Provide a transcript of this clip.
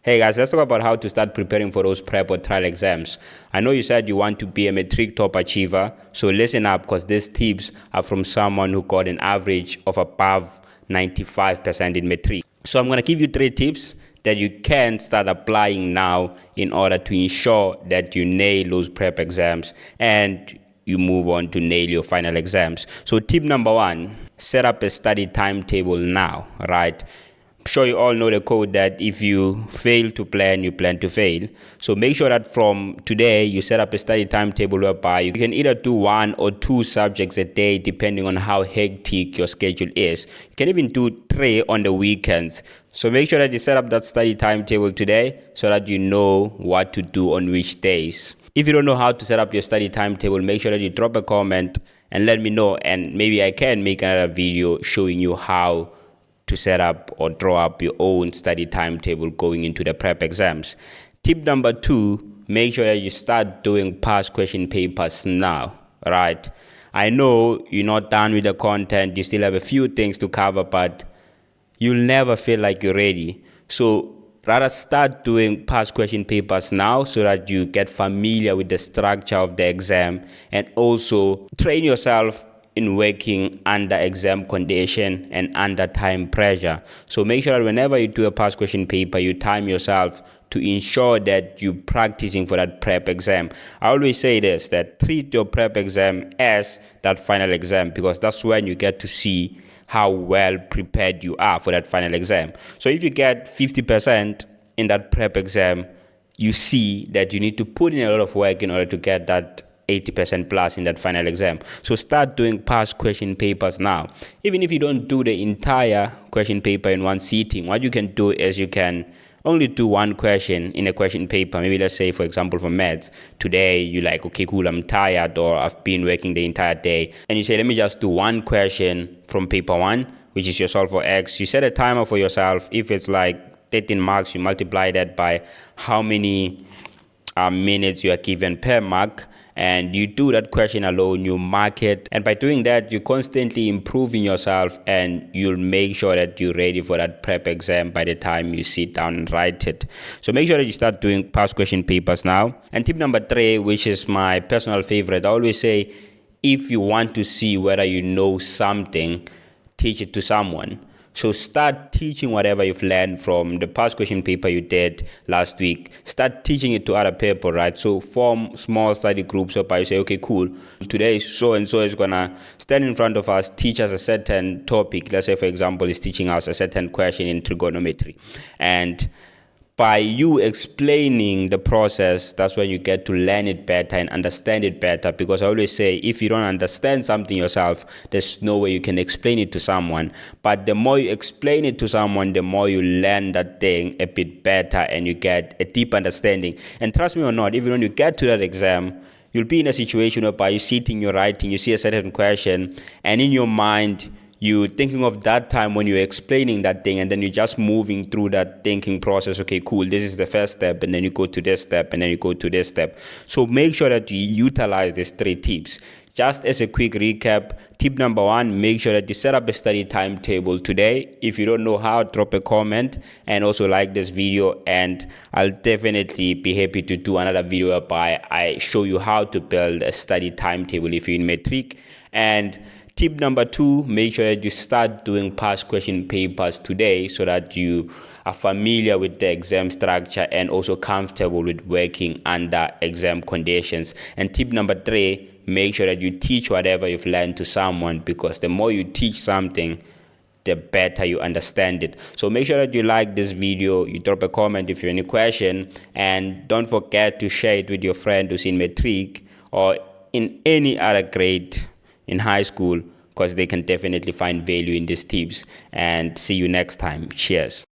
Hey guys, let's talk about how to start preparing for those prep or trial exams. I know you said you want to be a MATRIC top achiever, so listen up because these tips are from someone who got an average of above 95% in MATRIC. So I'm going to give you 3 tips that you can start applying now in order to ensure that you nail those prep exams and you move on to nail your final exams. So tip number 1, set up a study timetable now, right? I'm sure you all know the code that if you fail to plan, you plan to fail. So make sure that from today you set up a study timetable whereby you can either do 1 or 2 subjects a day depending on how hectic your schedule is. You can even do 3 on the weekends. So make sure that you set up that study timetable today so that you know what to do on which days. If you don't know how to set up your study timetable, make sure that you drop a comment and let me know, and maybe I can make another video showing you how to set up or draw up your own study timetable going into the prep exams. Tip number 2, make sure that you start doing past question papers now, right? I know you're not done with the content, you still have a few things to cover, but you'll never feel like you're ready. So rather start doing past question papers now so that you get familiar with the structure of the exam and also train yourself in working under exam condition and under time pressure. So make sure that whenever you do a past question paper, you time yourself to ensure that you're practicing for that prep exam. I always say this, that treat your prep exam as that final exam, because that's when you get to see how well prepared you are for that final exam. So if you get 50% in that prep exam, you see that you need to put in a lot of work in order to get that 80% plus in that final exam. So start doing past question papers now. Even if you don't do the entire question paper in one sitting, what you can do is you can only do one question in a question paper. Maybe let's say, for example, for maths, today you're like, okay, cool, I'm tired, or I've been working the entire day. And you say, let me just do one question from paper 1, which is your solve for X. You set a timer for yourself. If it's like 13 marks, you multiply that by how many minutes you are given per mark, and you do that question alone, you mark it, and by doing that you're constantly improving yourself and you'll make sure that you're ready for that prep exam by the time you sit down and write it. So make sure that you start doing past question papers now. And tip number 3, which is my personal favorite, I always say, if you want to see whether you know something, teach it to someone. So start teaching whatever you've learned from the past question paper you did last week. Start teaching it to other people, right? So form small study groups whereby you say, okay, cool, today so-and-so is going to stand in front of us, teach us a certain topic. Let's say, for example, he's teaching us a certain question in trigonometry. And by you explaining the process, that's when you get to learn it better and understand it better. Because I always say, if you don't understand something yourself, there's no way you can explain it to someone. But the more you explain it to someone, the more you learn that thing a bit better and you get a deep understanding. And trust me or not, even when you get to that exam, you'll be in a situation whereby you're sitting, you're writing, you see a certain question, and in your mind, you're thinking of that time when you're explaining that thing, and then you're just moving through that thinking process. Okay, cool, this is the first step, and then you go to this step, and then you go to this step. So make sure that you utilize these 3 tips. Just as a quick recap, tip number 1, make sure that you set up a study timetable today. If you don't know how, drop a comment and also like this video, and I'll definitely be happy to do another video whereby I show you how to build a study timetable if you're in MATRIC. And tip number 2, make sure that you start doing past question papers today so that you are familiar with the exam structure and also comfortable with working under exam conditions. And tip number 3, make sure that you teach whatever you've learned to someone, because the more you teach something, the better you understand it. So make sure that you like this video, you drop a comment if you have any question, and don't forget to share it with your friend who's in MATRIC or in any other grade in high school, because they can definitely find value in these tips. And see you next time. Cheers.